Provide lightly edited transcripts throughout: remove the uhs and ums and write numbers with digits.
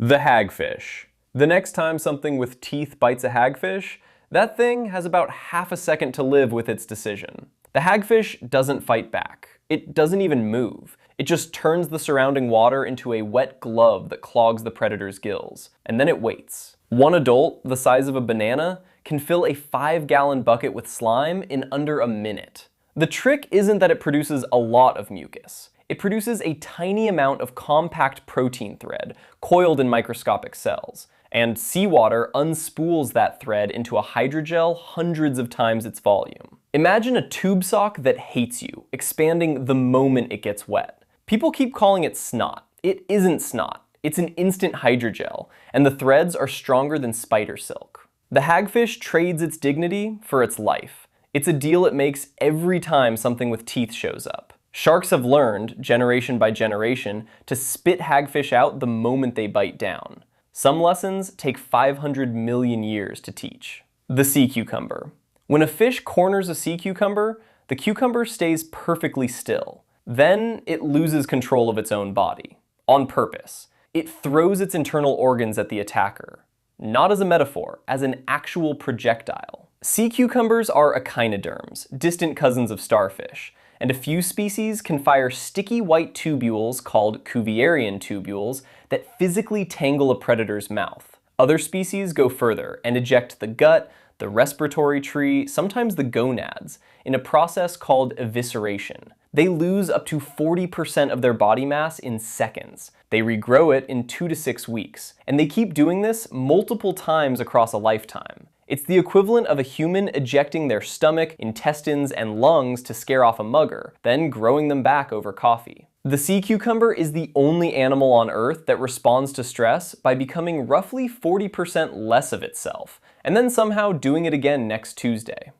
The hagfish. The next time something with teeth bites a hagfish, that thing has about half a second to live with its decision. The hagfish doesn't fight back. It doesn't even move. It just turns the surrounding water into a wet glove that clogs the predator's gills, and then it waits. One adult, the size of a banana, can fill a 5-gallon bucket with slime in under a minute. The trick isn't that it produces a lot of mucus. It produces a tiny amount of compact protein thread, coiled in microscopic cells, and seawater unspools that thread into a hydrogel hundreds of times its volume. Imagine a tube sock that hates you, expanding the moment it gets wet. People keep calling it snot. It isn't snot. It's an instant hydrogel, and the threads are stronger than spider silk. The hagfish trades its dignity for its life. It's a deal it makes every time something with teeth shows up. Sharks have learned, generation by generation, to spit hagfish out the moment they bite down. Some lessons take 500 million years to teach. The sea cucumber. When a fish corners a sea cucumber, the cucumber stays perfectly still. Then it loses control of its own body. On purpose. It throws its internal organs at the attacker. Not as a metaphor, as an actual projectile. Sea cucumbers are echinoderms, distant cousins of starfish, and a few species can fire sticky white tubules called Cuvierian tubules that physically tangle a predator's mouth. Other species go further and eject the gut, the respiratory tree, sometimes the gonads, in a process called evisceration. They lose up to 40% of their body mass in seconds. They regrow it in 2 to 6 weeks, and they keep doing this multiple times across a lifetime. It's the equivalent of a human ejecting their stomach, intestines, and lungs to scare off a mugger, then growing them back over coffee. The sea cucumber is the only animal on Earth that responds to stress by becoming roughly 40% less of itself, and then somehow doing it again next Tuesday.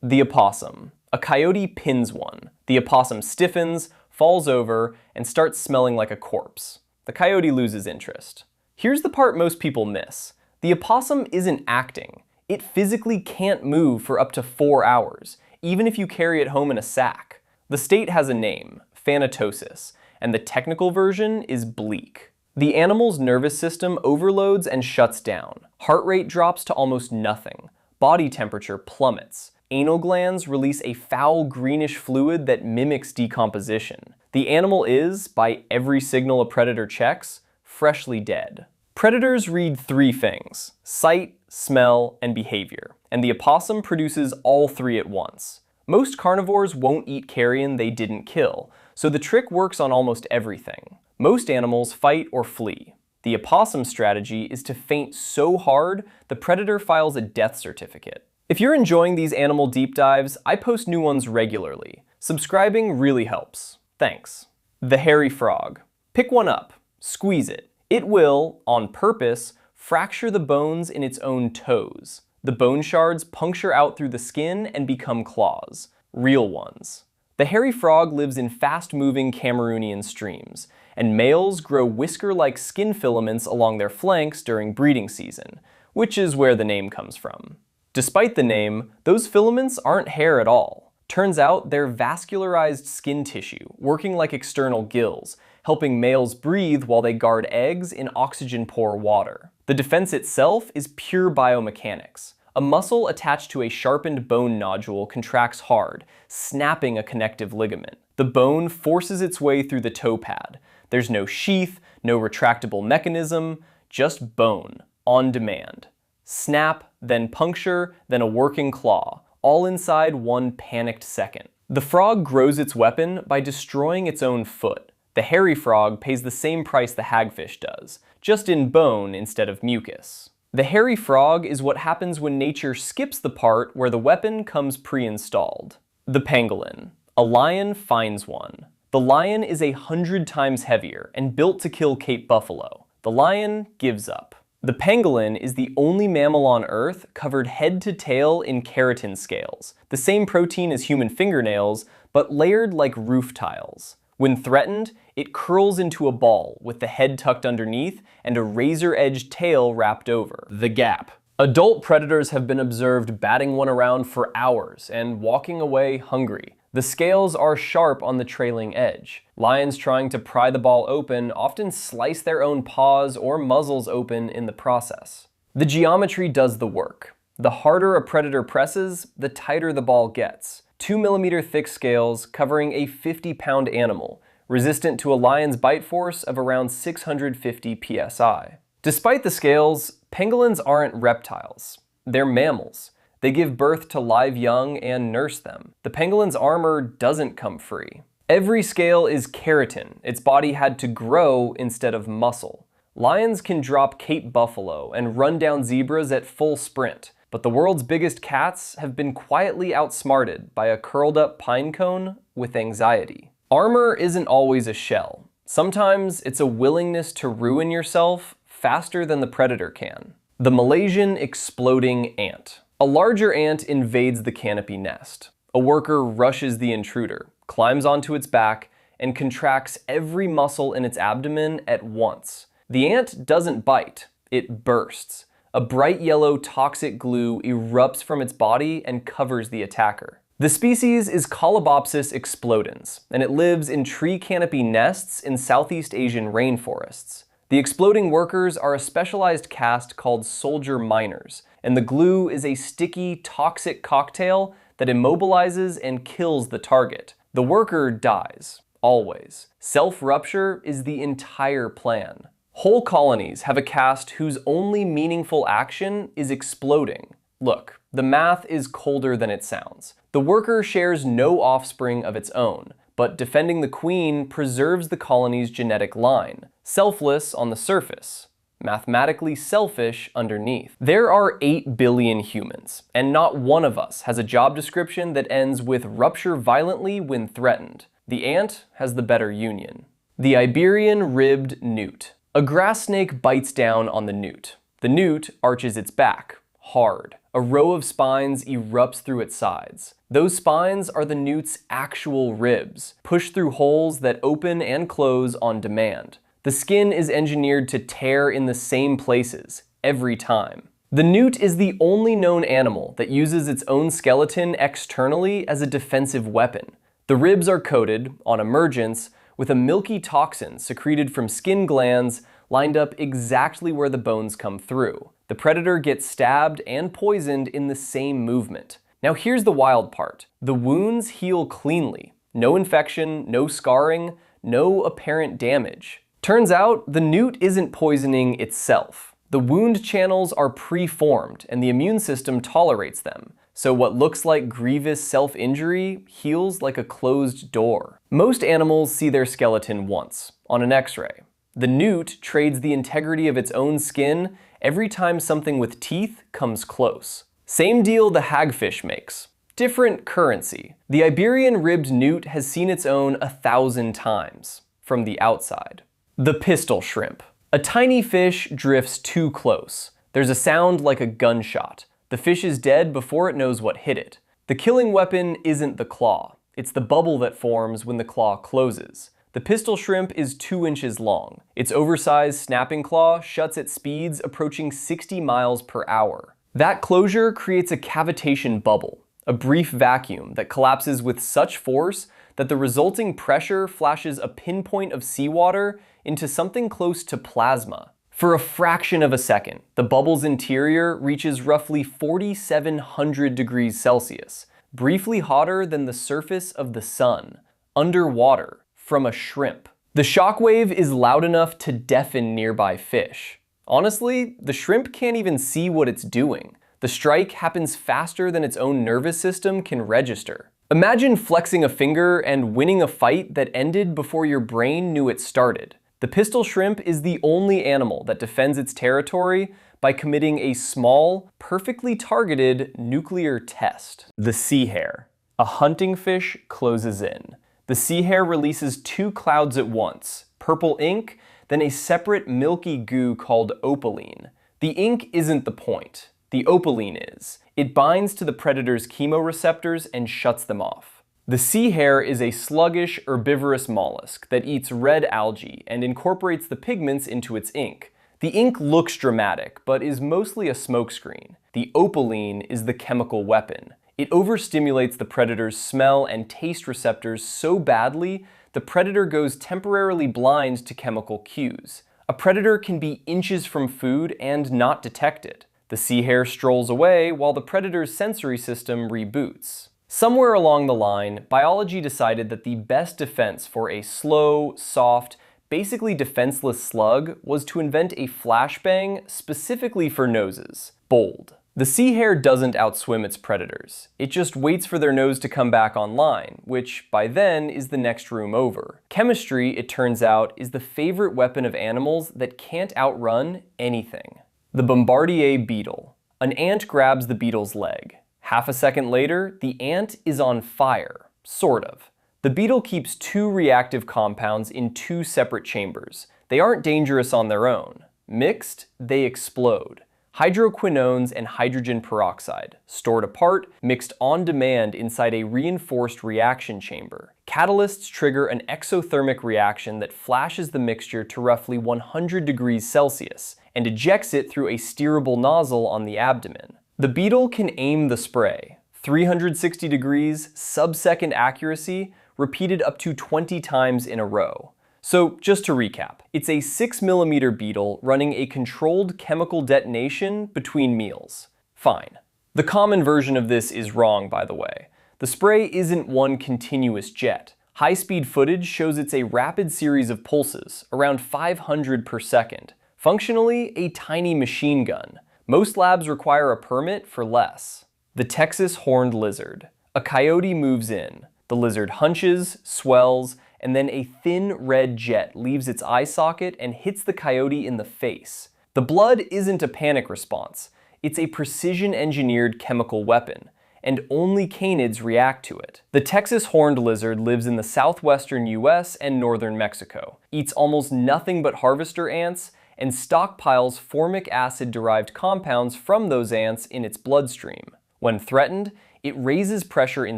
The opossum. A coyote pins one. The opossum stiffens, falls over, and starts smelling like a corpse. The coyote loses interest. Here's the part most people miss. The opossum isn't acting. It physically can't move for up to 4 hours, even if you carry it home in a sack. The state has a name, thanatosis, and the technical version is bleak. The animal's nervous system overloads and shuts down. Heart rate drops to almost nothing. Body temperature plummets. Anal glands release a foul greenish fluid that mimics decomposition. The animal is, by every signal a predator checks, freshly dead. Predators read 3 things: sight, smell, and behavior, and the opossum produces all 3 at once. Most carnivores won't eat carrion they didn't kill, so the trick works on almost everything. Most animals fight or flee. The opossum strategy is to faint so hard the predator files a death certificate. If you're enjoying these animal deep dives, I post new ones regularly. Subscribing really helps. Thanks. The hairy frog. Pick one up. Squeeze it. It will, on purpose, fracture the bones in its own toes. The bone shards puncture out through the skin and become claws. Real ones. The hairy frog lives in fast-moving Cameroonian streams, and males grow whisker-like skin filaments along their flanks during breeding season, which is where the name comes from. Despite the name, those filaments aren't hair at all. Turns out they're vascularized skin tissue, working like external gills, helping males breathe while they guard eggs in oxygen-poor water. The defense itself is pure biomechanics. A muscle attached to a sharpened bone nodule contracts hard, snapping a connective ligament. The bone forces its way through the toe pad. There's no sheath, no retractable mechanism, just bone, on demand. Snap, then puncture, then a working claw, all inside one panicked second. The frog grows its weapon by destroying its own foot. The hairy frog pays the same price the hagfish does, just in bone instead of mucus. The hairy frog is what happens when nature skips the part where the weapon comes pre-installed. The pangolin. A lion finds one. The lion is 100 times heavier and built to kill Cape buffalo. The lion gives up. The pangolin is the only mammal on Earth covered head to tail in keratin scales, the same protein as human fingernails, but layered like roof tiles. When threatened, it curls into a ball with the head tucked underneath and a razor-edged tail wrapped over. The gap. Adult predators have been observed batting one around for hours and walking away hungry. The scales are sharp on the trailing edge. Lions trying to pry the ball open often slice their own paws or muzzles open in the process. The geometry does the work. The harder a predator presses, the tighter the ball gets. 2 mm thick scales covering a 50-pound animal, resistant to a lion's bite force of around 650 psi. Despite the scales, pangolins aren't reptiles. They're mammals. They give birth to live young and nurse them. The pangolin's armor doesn't come free. Every scale is keratin. Its body had to grow instead of muscle. Lions can drop Cape buffalo and run down zebras at full sprint, but the world's biggest cats have been quietly outsmarted by a curled-up pine cone with anxiety. Armor isn't always a shell. Sometimes it's a willingness to ruin yourself faster than the predator can. The Malaysian Exploding Ant. A larger ant invades the canopy nest. A worker rushes the intruder, climbs onto its back, and contracts every muscle in its abdomen at once. The ant doesn't bite, it bursts. A bright yellow toxic glue erupts from its body and covers the attacker. The species is Colobopsis explodens, and it lives in tree canopy nests in Southeast Asian rainforests. The exploding workers are a specialized caste called soldier miners, and the glue is a sticky, toxic cocktail that immobilizes and kills the target. The worker dies, always. Self-rupture is the entire plan. Whole colonies have a caste whose only meaningful action is exploding. Look, the math is colder than it sounds. The worker shares no offspring of its own, but defending the queen preserves the colony's genetic line. Selfless on the surface, mathematically selfish underneath. There are 8 billion humans, and not one of us has a job description that ends with rupture violently when threatened. The ant has the better union. The Iberian ribbed newt. A grass snake bites down on the newt. The newt arches its back, hard. A row of spines erupts through its sides. Those spines are the newt's actual ribs, pushed through holes that open and close on demand. The skin is engineered to tear in the same places, every time. The newt is the only known animal that uses its own skeleton externally as a defensive weapon. The ribs are coated, on emergence, with a milky toxin secreted from skin glands lined up exactly where the bones come through. The predator gets stabbed and poisoned in the same movement. Now here's the wild part. The wounds heal cleanly. No infection, no scarring, no apparent damage. Turns out, the newt isn't poisoning itself. The wound channels are pre-formed and the immune system tolerates them. So what looks like grievous self-injury heals like a closed door. Most animals see their skeleton once, on an X-ray. The newt trades the integrity of its own skin every time something with teeth comes close. Same deal the hagfish makes. Different currency. The Iberian ribbed newt has seen its own 1,000 times, from the outside. The pistol shrimp. A tiny fish drifts too close. There's a sound like a gunshot. The fish is dead before it knows what hit it. The killing weapon isn't the claw. It's the bubble that forms when the claw closes. The pistol shrimp is 2 inches long. Its oversized snapping claw shuts at speeds approaching 60 miles per hour. That closure creates a cavitation bubble, a brief vacuum that collapses with such force that the resulting pressure flashes a pinpoint of seawater into something close to plasma. For a fraction of a second, the bubble's interior reaches roughly 4,700 degrees Celsius, briefly hotter than the surface of the sun, underwater, from a shrimp. The shockwave is loud enough to deafen nearby fish. Honestly, the shrimp can't even see what it's doing. The strike happens faster than its own nervous system can register. Imagine flexing a finger and winning a fight that ended before your brain knew it started. The pistol shrimp is the only animal that defends its territory by committing a small, perfectly targeted nuclear test. The sea hare. A hunting fish closes in. The sea hare releases 2 clouds at once, purple ink, then a separate milky goo called opaline. The ink isn't the point. The opaline is. It binds to the predator's chemoreceptors and shuts them off. The sea hare is a sluggish, herbivorous mollusk that eats red algae and incorporates the pigments into its ink. The ink looks dramatic, but is mostly a smokescreen. The opaline is the chemical weapon. It overstimulates the predator's smell and taste receptors so badly, the predator goes temporarily blind to chemical cues. A predator can be inches from food and not detect it. The sea hare strolls away while the predator's sensory system reboots. Somewhere along the line, biology decided that the best defense for a slow, soft, basically defenseless slug was to invent a flashbang specifically for noses. Bold. The sea hare doesn't outswim its predators. It just waits for their nose to come back online, which by then is the next room over. Chemistry, it turns out, is the favorite weapon of animals that can't outrun anything. The Bombardier Beetle. An ant grabs the beetle's leg. Half a second later, the ant is on fire. Sort of. The beetle keeps two reactive compounds in two separate chambers. They aren't dangerous on their own. Mixed, they explode. Hydroquinones and hydrogen peroxide, stored apart, mixed on demand inside a reinforced reaction chamber. Catalysts trigger an exothermic reaction that flashes the mixture to roughly 100 degrees Celsius and ejects it through a steerable nozzle on the abdomen. The beetle can aim the spray. 360 degrees, sub-second accuracy, repeated up to 20 times in a row. So just to recap, it's a 6mm beetle running a controlled chemical detonation between meals. Fine. The common version of this is wrong, by the way. The spray isn't one continuous jet. High-speed footage shows it's a rapid series of pulses, around 500 per second. Functionally, a tiny machine gun. Most labs require a permit for less. The Texas horned lizard. A coyote moves in. The lizard hunches, swells, and then a thin red jet leaves its eye socket and hits the coyote in the face. The blood isn't a panic response. It's a precision-engineered chemical weapon, and only canids react to it. The Texas horned lizard lives in the southwestern US and northern Mexico, eats almost nothing but harvester ants, and stockpiles formic acid-derived compounds from those ants in its bloodstream. When threatened, it raises pressure in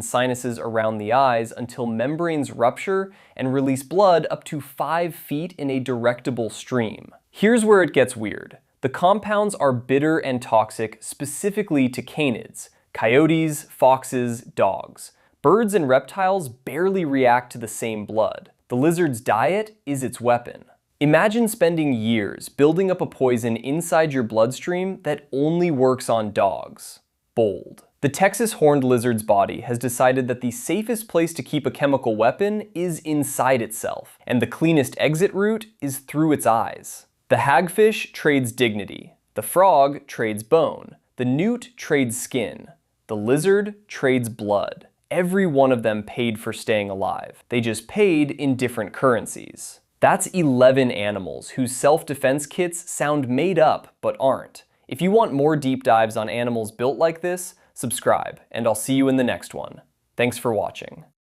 sinuses around the eyes until membranes rupture and release blood up to 5 feet in a directable stream. Here's where it gets weird. The compounds are bitter and toxic specifically to canids, coyotes, foxes, dogs. Birds and reptiles barely react to the same blood. The lizard's diet is its weapon. Imagine spending years building up a poison inside your bloodstream that only works on dogs. Bold. The Texas horned lizard's body has decided that the safest place to keep a chemical weapon is inside itself, and the cleanest exit route is through its eyes. The hagfish trades dignity. The frog trades bone. The newt trades skin. The lizard trades blood. Every one of them paid for staying alive. They just paid in different currencies. That's 11 animals whose self-defense kits sound made up but aren't. If you want more deep dives on animals built like this, subscribe, and I'll see you in the next one. Thanks for watching.